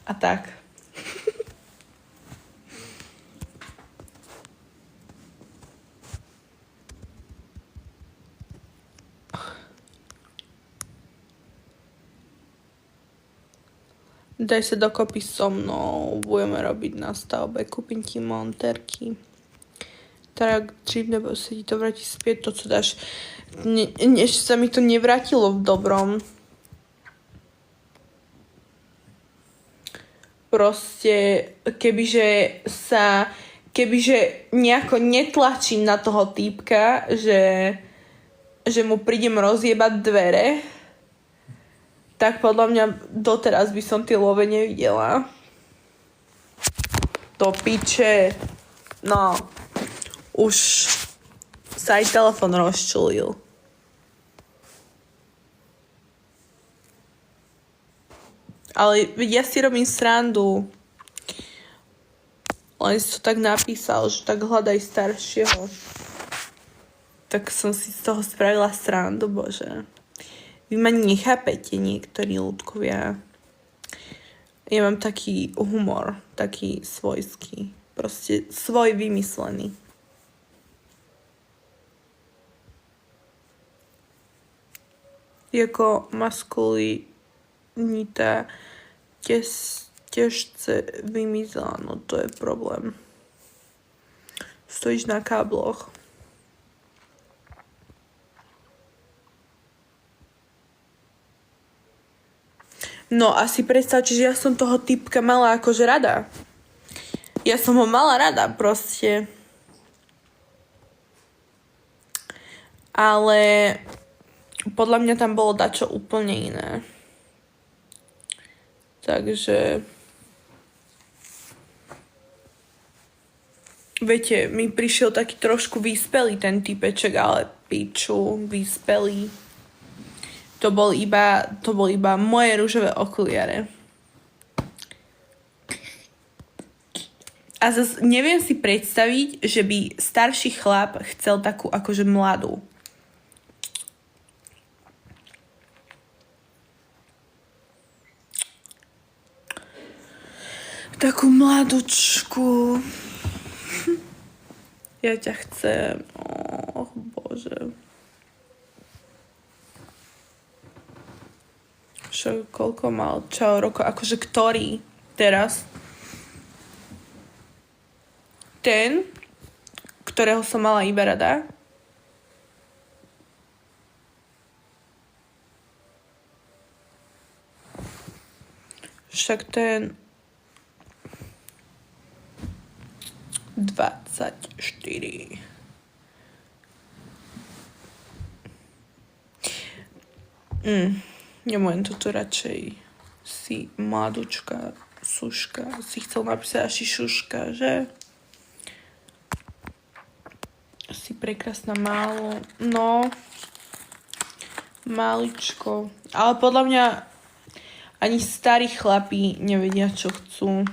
a tak. Daj sa dokopy so mnou, budeme robiť na stavbe, kúpim ti monterky. Tak, čím nebo sa ti to vráti späť, to, co dáš. Ešte sa mi to nevrátilo v dobrom. Proste, kebyže nejako netlačím na toho týpka, že mu prídem rozjebať dvere, tak podľa mňa doteraz by som tie love nevidela. Do piče. No, už sa aj telefon rozčulil. Ale ja si robím srandu. Len si to tak napísal, že tak hľadaj staršieho. Tak som si z toho spravila srandu, bože. Vy ma nechápete, niektorí ľudkovia. Ja mám taký humor, taký svojský. Proste svoj vymyslený. Jako maskulinita težce vymizela, no to je problém. Stojíš na kábloch. No a si predstavte, že ja som toho typka mala akože rada. Ja som ho mala rada proste. Ale podľa mňa tam bolo dačo úplne iné. Takže viete, mi prišiel taký trošku vyspelý ten typeček, ale piču, vyspelý. To bol iba moje ružové okuliare. A zase neviem si predstaviť, že by starší chlap chcel takú akože mladú. Takú mladučku. Ja ťa chcem. Oh, bože. Čo, koľko mal? Čo, roko? Akože ktorý teraz? Ten, ktorého som mala iba rada? Však ten 24. Nebudem toto radšej si mladučka, suška, si chcel napísať asi šuška, že? Si prekrásna málo, no, maličko. Ale podľa mňa ani starí chlapí nevedia, čo chcú.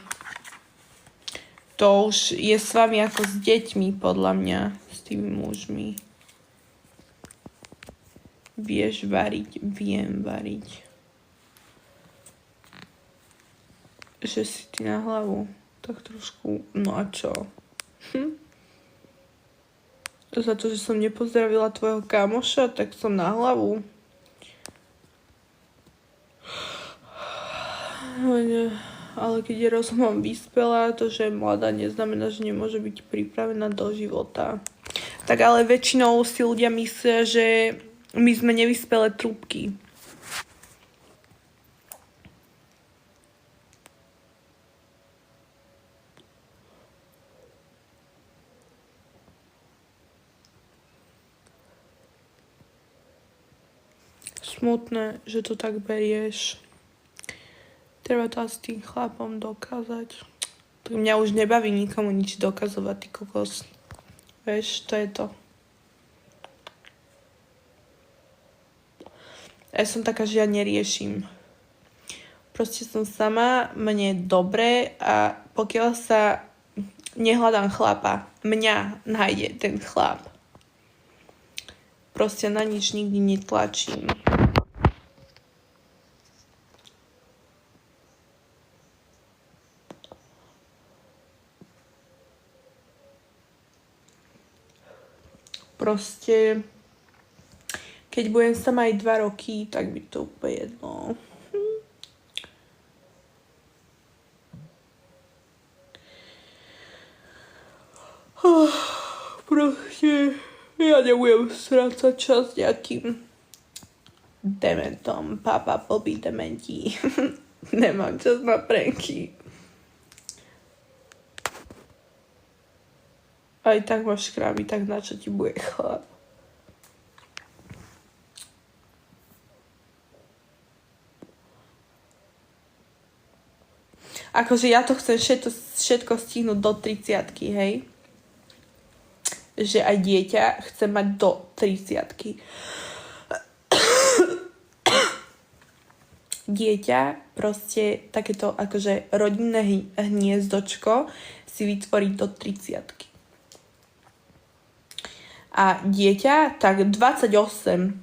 To už je s vami ako s deťmi, podľa mňa, s tými mužmi. Vieš variť, viem variť. Že si ty na hlavu tak trošku, no a čo? Za to, že som nepozdravila tvojho kamoša, tak som na hlavu. Ale keď je rozumom vyspelá, to, že je mladá, neznamená, že nemôže byť pripravená do života. Tak ale väčšinou si ľudia myslia, že my sme nevyspelé trúbky. Smutné, že to tak berieš. Treba to s tým chlapom dokázať. Tak mňa už nebaví nikomu nič dokazovať, ty kokos. Vieš, to je to. Ja som taká, že ja neriešim. Proste som sama, mne je dobre a pokiaľ sa nehľadám chlapa, mňa nájde ten chlap. Proste na nič nikdy netlačím. proste keď budem sama aj 2 roky, tak by to úplne jedno. Proste ja nebudem strácať čas nejakým dementom, papa blbý dementi. Nemám čas na pranky. Aj tak máš krámy, tak na čo ti bude chlap? Akože ja to chcem všetko stihnúť do 30-ky, hej? Že aj dieťa chcem mať do 30-ky. Dieťa proste takéto akože rodinné hniezdočko si vytvorí do 30-ky. A dieťa tak 27,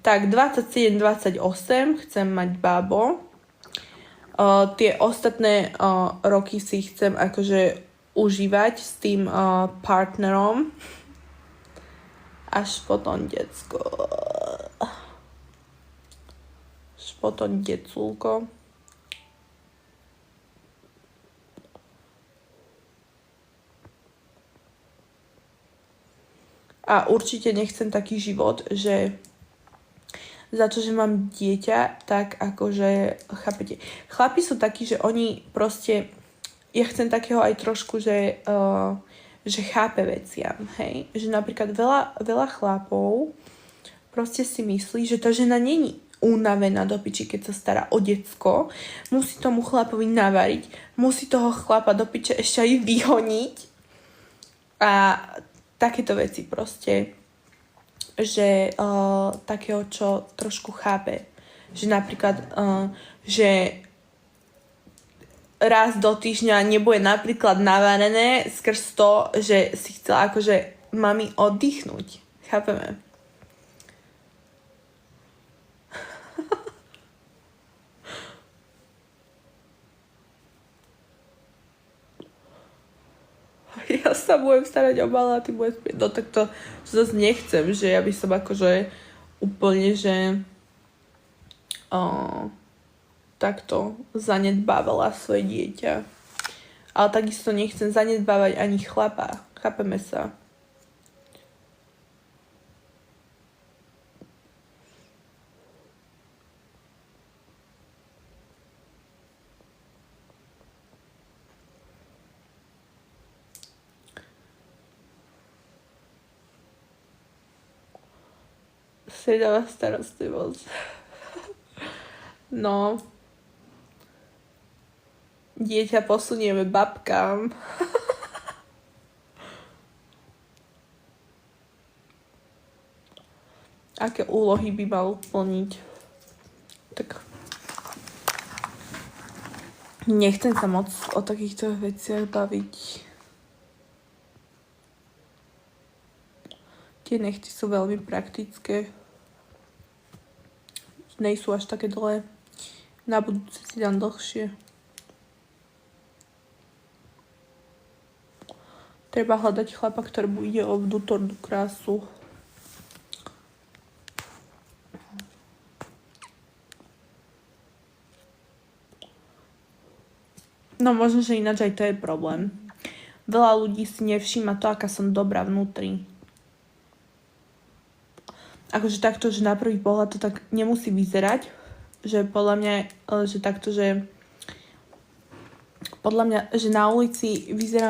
tak 27-28 chcem mať bábo. Tie ostatné roky si chcem akože užívať s tým partnerom. Až potom decko. Až potom deculko. A určite nechcem taký život, že za to, že mám dieťa, tak akože, chápete, chlapi sú takí, že oni proste, ja chcem takého aj trošku, že chápe veciam, hej, že napríklad veľa chlapov proste si myslí, že tá žena není unavená do piči, keď sa stará o decko, musí tomu chlapovi navariť, musí toho chlapa do piče ešte aj vyhoniť a takéto veci proste, že takého, čo trošku chápe. Že napríklad, že raz do týždňa nebude napríklad navarené skrz to, že si chcela akože mami oddychnúť. Chápeme? Ja sa budem starať o malá, ty budeš spieť. No tak to zase nechcem, že ja by som akože úplne, že takto zanedbávala svoje dieťa. Ale takisto nechcem zanedbávať ani chlapa. Chápeme sa. Stredová starostlivosť. No. Dieťa posunieme babkám. Aké úlohy by mal plniť? Tak nechcem sa moc o takýchto veciach baviť. Tie nechty sú veľmi praktické. Nejsú až také dlhé. Na budúce si dám dlhšie. Treba hľadať chlapa, ktorému ide o vnútornú krásu. No možno, že ináč aj to je problém. Veľa ľudí si nevšíma to, aká som dobrá vnútri. Akože takto, že na prvý pohľad to tak nemusí vyzerať. Že podľa mňa, že takto, že podľa mňa, že na ulici vyzerá